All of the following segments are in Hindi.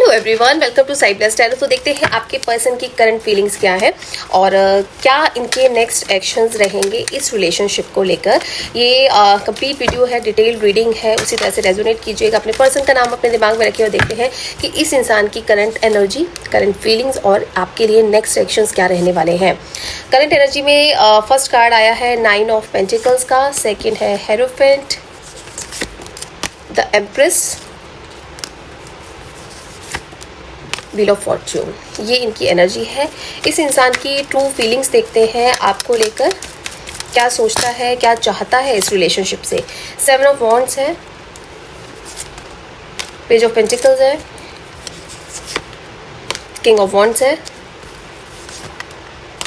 Hello everyone, welcome to side blessed tarot. तो देखते हैं आपके पर्सन की करंट फीलिंग्स क्या है और क्या इनके नेक्स्ट एक्शंस रहेंगे इस रिलेशनशिप को लेकर। ये कंप्लीट वीडियो है, डिटेल रीडिंग है, उसी तरह से रेजोनेट कीजिएगा। अपने पर्सन का नाम अपने दिमाग में रखिए और देखते हैं कि इस इंसान की करंट एनर्जी, करंट फीलिंग्स और आपके लिए नेक्स्ट एक्शंस क्या रहने वाले हैं। करंट एनर्जी में फर्स्ट कार्ड आया है 9 ऑफ पेंटिकल्स का, सेकेंड है hierophant, the empress, wheel of Fortune. ये इनकी एनर्जी है। इस इंसान की ट्रू फीलिंग्स देखते हैं आपको लेकर, क्या सोचता है, क्या चाहता है इस रिलेशनशिप से। 7 ऑफ वॉन्ड्स है, पेज ऑफ पेंटिकल्स है, किंग ऑफ वॉन्ड्स है,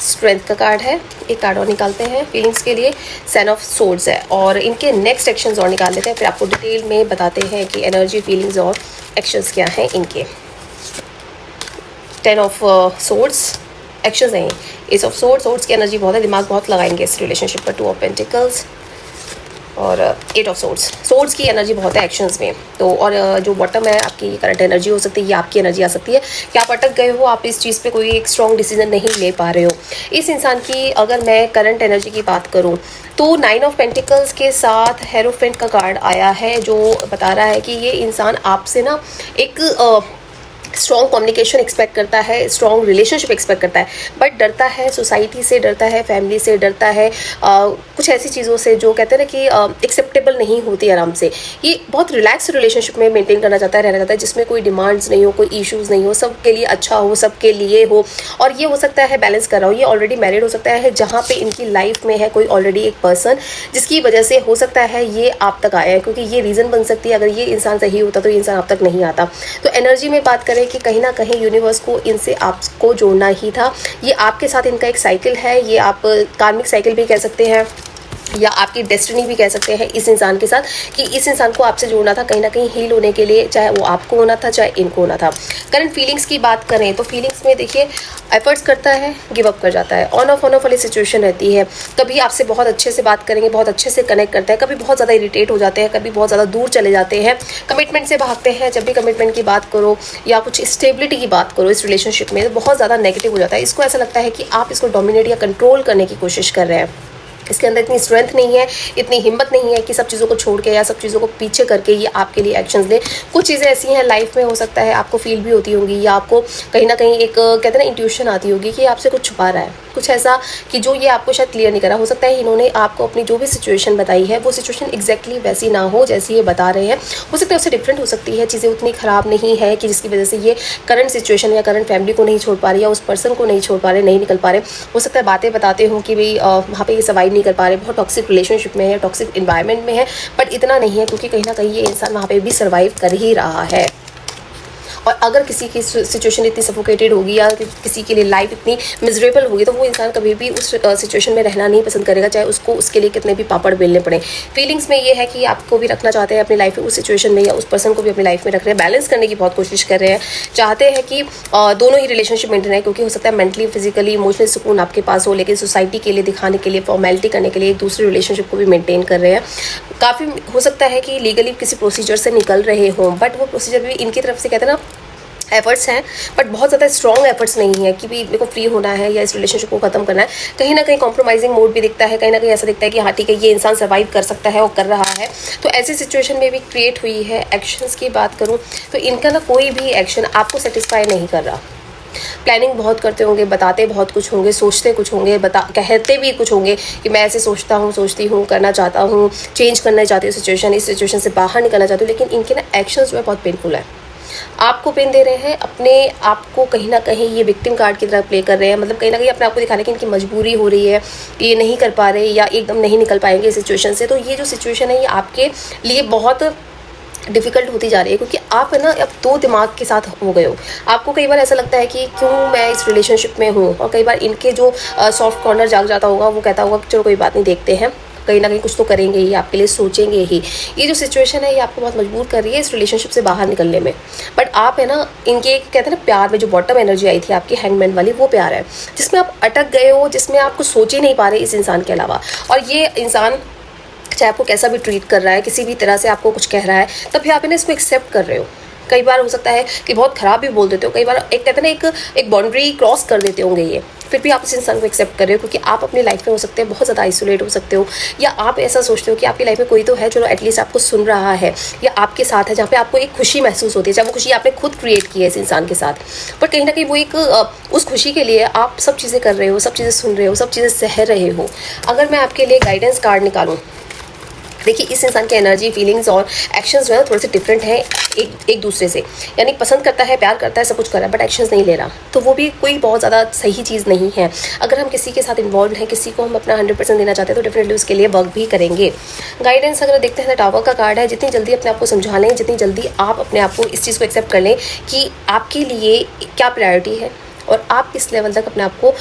स्ट्रेंथ का कार्ड है। एक कार्ड और निकालते हैं फीलिंग्स के लिए, 10 ऑफ सोर्ड्स है। और इनके नेक्स्ट एक्शंस और निकाल लेते हैं, फिर आपको डिटेल में बताते हैं कि एनर्जी, फीलिंग्स और एक्शंस क्या हैं इनके। 10 ऑफ सोर्ड्स एक्शंस हैं। एस ऑफ सोर्ड्स की एनर्जी बहुत है, दिमाग बहुत लगाएंगे इस रिलेशनशिप पर। 2 ऑफ पेंटिकल्स और 8 ऑफ सोर्ड्स की एनर्जी बहुत है एक्शंस में। तो और जो बॉटम है आपकी करंट एनर्जी हो सकती है, ये आपकी एनर्जी आ सकती है कि आप अटक गए हो, आप इस चीज़ पे कोई एक स्ट्रॉन्ग डिसीजन नहीं ले पा रहे हो। इस इंसान की अगर मैं करंट एनर्जी की बात करूँ तो 9 ऑफ पेंटिकल्स के साथ हेरोफेंट का कार्ड आया है, जो बता रहा है कि ये इंसान आपसे ना एक स्ट्रॉन्ग कम्युनिकेशन एक्सपेक्ट करता है, स्ट्रॉन्ग रिलेशनशिप एक्सपेक्ट करता है, बट डरता है सोसाइटी से, डरता है फैमिली से, डरता है कुछ ऐसी चीज़ों से जो कहते हैं ना कि एक्सेप्टेबल नहीं होती आराम से। ये बहुत रिलैक्स रिलेशनशिप में मेंटेन करना चाहता है, रहना चाहता है, जिसमें कोई डिमांड्स नहीं हो, कोई इश्यूज़ नहीं हो, सबके लिए अच्छा हो, सबके लिए हो। और ये हो सकता है बैलेंस कर रहा हो, ये ऑलरेडी मैरिड हो सकता है, जहाँ पे इनकी लाइफ में है कोई ऑलरेडी एक पर्सन, जिसकी वजह से हो सकता है ये आप तक आया है, क्योंकि ये रीज़न बन सकती है। अगर ये इंसान सही होता तो ये इंसान आप तक नहीं आता। तो एनर्जी में बात करें कि कहीं ना कहीं यूनिवर्स को इनसे आपको जोड़ना ही था। ये आपके साथ इनका एक साइकिल है, ये आप कार्मिक साइकिल भी कह सकते हैं या आपकी डेस्टिनी भी कह सकते हैं इस इंसान के साथ, कि इस इंसान को आपसे जोड़ना था कहीं ना कहीं हील होने के लिए, चाहे वो आपको होना था चाहे इनको होना था। करंट फीलिंग्स की बात करें तो फीलिंग्स में देखिए एफर्ट्स करता है, गिव अप कर जाता है, ऑन ऑफ वाली सिचुएशन रहती है। कभी आपसे बहुत अच्छे से बात करेंगे, बहुत अच्छे से कनेक्ट करते हैं, कभी बहुत ज़्यादा इरिटेट हो जाते हैं, कभी बहुत ज़्यादा दूर चले जाते हैं, कमिटमेंट से भागते हैं। जब भी कमिटमेंट की बात करो या कुछ स्टेबिलिटी की बात करो इस रिलेशनशिप में, तो बहुत ज़्यादा नेगेटिव हो जाता है। इसको ऐसा लगता है कि आप इसको डोमिनेट या कंट्रोल करने की कोशिश कर रहे हैं। इसके अंदर इतनी स्ट्रेंथ नहीं है, इतनी हिम्मत नहीं है कि सब चीज़ों को छोड़ के या सब चीज़ों को पीछे करके ये आपके लिए एक्शंस ले। कुछ चीज़ें ऐसी हैं लाइफ में, हो सकता है आपको फील भी होती होंगी या आपको कहीं ना कहीं एक कहते हैं ना इंट्यूशन आती होगी कि आपसे कुछ छुपा रहा है, कुछ ऐसा कि जो ये आपको शायद क्लियर नहीं करा। हो सकता है इन्होंने आपको अपनी जो भी सिचुएशन बताई है वो सिचुएशन एग्जैक्टली वैसी ना हो जैसी ये बता रहे हैं। हो सकता है उससे डिफरेंट हो सकती है, चीज़ें उतनी ख़राब नहीं है कि जिसकी वजह से ये करंट सिचुएशन या करंट फैमिली को नहीं छोड़ पा रही या उस पर्सन को नहीं छोड़ पा रहे, नहीं निकल पा रहे। हो सकता है बातें बताते हो कि भाई वहाँ पे ये सर्वाइव नहीं कर पा रहे, बहुत टॉक्सिक रिलेशनशिप में है, टॉक्सिक इन्वायरमेंट में है, बट इतना नहीं है क्योंकि कहीं ना कहीं ये इंसान वहाँ पे भी सर्वाइव कर ही रहा है। और अगर किसी की सिचुएशन इतनी सफोकेटेड होगी या किसी के लिए लाइफ इतनी मिजरेबल होगी तो वो इंसान कभी भी उस सिचुएशन में रहना नहीं पसंद करेगा, चाहे उसको उसके लिए कितने भी पापड़ बेलने पड़े। फीलिंग्स में ये है कि आपको भी रखना चाहते हैं अपनी लाइफ में उस सिचुएशन में, या उस पर्सन को भी अपनी लाइफ में रख रहे हैं, बैलेंस करने की बहुत कोशिश कर रहे हैं। चाहते हैं कि दोनों ही रिलेशनशिप मेंटेन है, क्योंकि हो सकता है मेंटली, फिजिकली, इमोशनली सुकून आपके पास हो, लेकिन सोसाइटी के लिए दिखाने के लिए, फॉर्मेलिटी करने के लिए एक दूसरे रिलेशनशिप को भी मेंटेन कर रहे हैं। काफ़ी हो सकता है कि लीगली किसी प्रोसीजर से निकल रहे हों, बट वो प्रोसीजर भी इनकी तरफ से कहते हैं ना एफर्ट्स हैं, बट बहुत ज़्यादा स्ट्रॉन्ग एफर्ट्स नहीं है कि भी मेरे को फ्री होना है या इस रिलेशनशिप को ख़त्म करना है। कहीं ना कहीं कॉम्प्रोमाइजिंग मोड भी दिखता है, कहीं ना कहीं ऐसा दिखता है कि हाँ ठीक है ये इंसान सर्वाइव कर सकता है और कर रहा है। तो ऐसी सिचुएशन में भी क्रिएट हुई है। एक्शंस की बात करूँ तो इनका ना कोई भी एक्शन आपको सेटिस्फाई नहीं कर रहा। प्लानिंग बहुत करते होंगे, बताते बहुत कुछ होंगे, सोचते कुछ होंगे, कहते भी कुछ होंगे कि मैं ऐसे सोचता हूँ, सोचती हूँ, करना चाहता हूँ, चेंज करना चाहती हूँ सिचुएशन, इस सिचुएशन से बाहर निकलना चाहती हूँ, लेकिन इनके ना एक्शंस जो है बहुत पेनफुल है। आपको पेन दे रहे हैं, अपने आप को कहीं ना कहीं ये विक्टिम कार्ड की तरह प्ले कर रहे हैं। मतलब कहीं ना कहीं अपने आप को दिखा रहे हैं कि इनकी मजबूरी हो रही है, ये नहीं कर पा रहे या एकदम नहीं निकल पाएंगे इस सिचुएशन से। तो ये जो सिचुएशन है ये आपके लिए बहुत डिफ़िकल्ट होती जा रही है, क्योंकि आप है ना अब दो दिमाग के साथ हो गए हो। आपको कई बार ऐसा लगता है कि क्यों मैं इस रिलेशनशिप में हूँ, और कई बार इनके जो सॉफ्ट कॉर्नर जाग जाता होगा, वो कहता होगा कि चलो कोई बात नहीं, देखते हैं, कहीं ना कहीं कुछ तो करेंगे ही, आपके लिए सोचेंगे ही। ये जो सिचुएशन है ये आपको बहुत मजबूर कर रही है इस रिलेशनशिप से बाहर निकलने में। बट आप है ना इनके कहते हैं ना प्यार में जो बॉटम एनर्जी आई थी आपकी हैंगमैन वाली, वो प्यार है जिसमें आप अटक गए हो, जिसमें आप कुछ सोच ही नहीं पा रहे इस इंसान के अलावा। और ये इंसान चाहे आपको कैसा भी ट्रीट कर रहा है, किसी भी तरह से आपको कुछ कह रहा है, तब भी आप इन्हें इसको एक्सेप्ट कर रहे हो। कई बार हो सकता है कि बहुत ख़राब भी बोल देते हो, कई बार एक कहते हैं ना एक बाउंड्री क्रॉस कर देते होंगे ये, फिर भी आप इस इंसान को एक्सेप्ट कर रहे हो क्योंकि आप अपनी लाइफ में हो सकते हैं बहुत ज़्यादा आइसोलेट हो सकते हो, या आप ऐसा सोचते हो कि आपकी लाइफ में कोई तो है जो एटलीस्ट आपको सुन रहा है या आपके साथ है, जहाँ पे आपको एक खुशी महसूस होती है, चाहे वो खुशी आपने खुद क्रिएट की है इस इंसान के साथ, पर कहीं ना कहीं वो एक उस खुशी के लिए आप सब चीज़ें कर रहे हो, सब चीज़ें सुन रहे हो, सब चीज़ें सह रहे हो। अगर मैं आपके लिए गाइडेंस कार्ड निकालूँ, देखिए इस इंसान की एनर्जी, फीलिंग्स और एक्शंस जो है थोड़े से डिफरेंट हैं एक दूसरे से, यानी पसंद करता है, प्यार करता है, सब कुछ कर रहा है, बट एक्शंस नहीं ले रहा, तो वो भी कोई बहुत ज़्यादा सही चीज़ नहीं है। अगर हम किसी के साथ इन्वॉल्व हैं, किसी को हम अपना 100% देना चाहते हैं, तो डेफिनेटली उसके लिए वर्क भी करेंगे। गाइडेंस अगर देखते हैं तो टावर का कार्ड है, जितनी जल्दी अपने आप को समझा लें, जितनी जल्दी आप अपने आप को इस चीज़ को एक्सेप्ट कर लें कि आपके लिए क्या प्रायोरिटी है और आप किस लेवल तक अपने आप को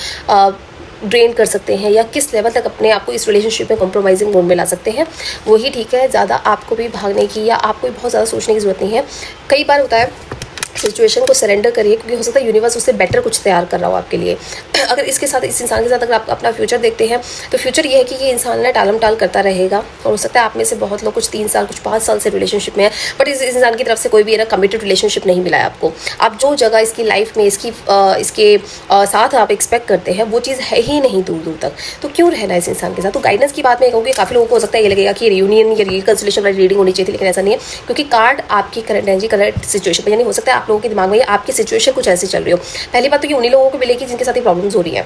ड्रेन कर सकते हैं या किस लेवल तक अपने आप को इस रिलेशनशिप में कॉम्प्रोमाइजिंग मोड में ला सकते हैं, वही ठीक है। ज़्यादा आपको भी भागने की या आपको भी बहुत ज़्यादा सोचने की ज़रूरत नहीं है। कई बार होता है सिचुएशन को सरेंडर करिए, क्योंकि हो सकता है यूनिवर्स उससे बेटर कुछ तैयार कर रहा हो आपके लिए। अगर इसके साथ, इस इंसान के साथ अगर आप अपना फ्यूचर देखते हैं, तो फ्यूचर ये है कि ये इंसान ना टालम टाल करता रहेगा, और हो सकता है आप में से बहुत लोग कुछ 3 साल, कुछ 5 साल से रिलेशनशिप में है, बट इस इंसान की तरफ से कोई भी ना कमिटेड रिलेशनशिप नहीं मिला है आपको। आप जो जगह इसकी लाइफ में इसके साथ आप एक्सपेक्ट करते हैं, वो चीज़ है ही नहीं दूर दूर तक, तो क्यों रहना है इस इंसान के साथ। तो गाइडेंस की बात मैं कहूँगी, काफ़ी लोगों को हो सकता है ये लगेगा कि रियूनियन या रिकंसिलेशन वाली रीडिंग होनी चाहिए थी, लेकिन ऐसा नहीं है, क्योंकि कार्ड आपकी करंट एनर्जी, करंट सिचुएशन पर, यानी हो सकता है आप लोगों के दिमाग में आपकी सिचुएशन कुछ ऐसी चल रही हो। पहली बात तो ये उन्हीं लोगों को मिलेगी जिनके साथ ये प्रॉब्लम्स हो रही है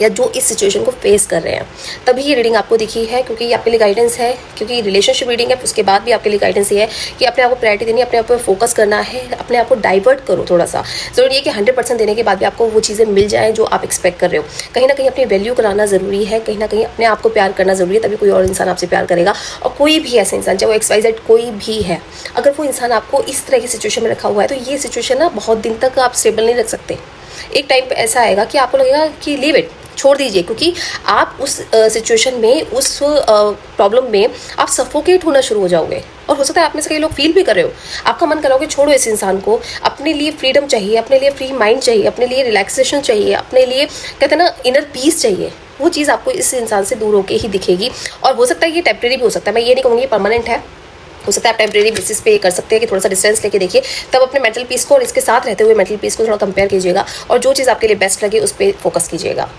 या जो इस सिचुएशन को फेस कर रहे हैं, तभी ये रीडिंग आपको दिखी है, क्योंकि ये आपके लिए गाइडेंस है, क्योंकि रिलेशनशिप रीडिंग है। उसके बाद भी आपके लिए गाइडेंस ये है कि अपने आप को प्रायोरिटी देनी है, अपने आप पर फोकस करना है, अपने आप को डाइवर्ट करो थोड़ा सा। ज़रूरी है कि 100% देने के बाद भी आपको वो चीज़ें मिल जाएँ जो आप एक्सपेक्ट कर रहे हो। कहीं ना कहीं अपनी वैल्यू कराना ज़रूरी है, कहीं ना कहीं अपने आप को प्यार करना ज़रूरी है, तभी कोई और इंसान आपसे प्यार करेगा। और कोई भी ऐसा इंसान, चाहे वो XYZ कोई भी है, अगर वो इंसान आपको इस तरह की सिचुएशन में रखा हुआ है, तो ये सिचुएशन ना बहुत दिन तक आप स्टेबल नहीं रख सकते। एक टाइम पे ऐसा आएगा कि आपको लगेगा कि लीव इट, छोड़ दीजिए, क्योंकि आप उस सिचुएशन में, उस प्रॉब्लम में आप सफोकेट होना शुरू हो जाओगे। और हो सकता है आप में से कई लोग फील भी कर रहे हो, आपका मन कर रहा हो कि छोड़ो इस इंसान को, अपने लिए फ्रीडम चाहिए, अपने लिए फ्री माइंड चाहिए, अपने लिए रिलैक्सेशन चाहिए, अपने लिए कहते हैं ना इनर पीस चाहिए। वो चीज़ आपको इस इंसान से दूर होकर ही दिखेगी, और हो सकता है ये टेम्प्रेरी भी हो सकता है, मैं ये नहीं कहूँगी परमानेंट है। हो सकता है आप टेम्प्रेरी बेसिस पे ये कर सकते हैं कि थोड़ा सा डिस्टेंस लेके देखिए, तब अपने मेंटल पीस को और इसके साथ रहते हुए मेंटल पीस को थोड़ा कंपेयर कीजिएगा, और जो चीज़ आपके लिए बेस्ट लगे उस पर फोकस कीजिएगा।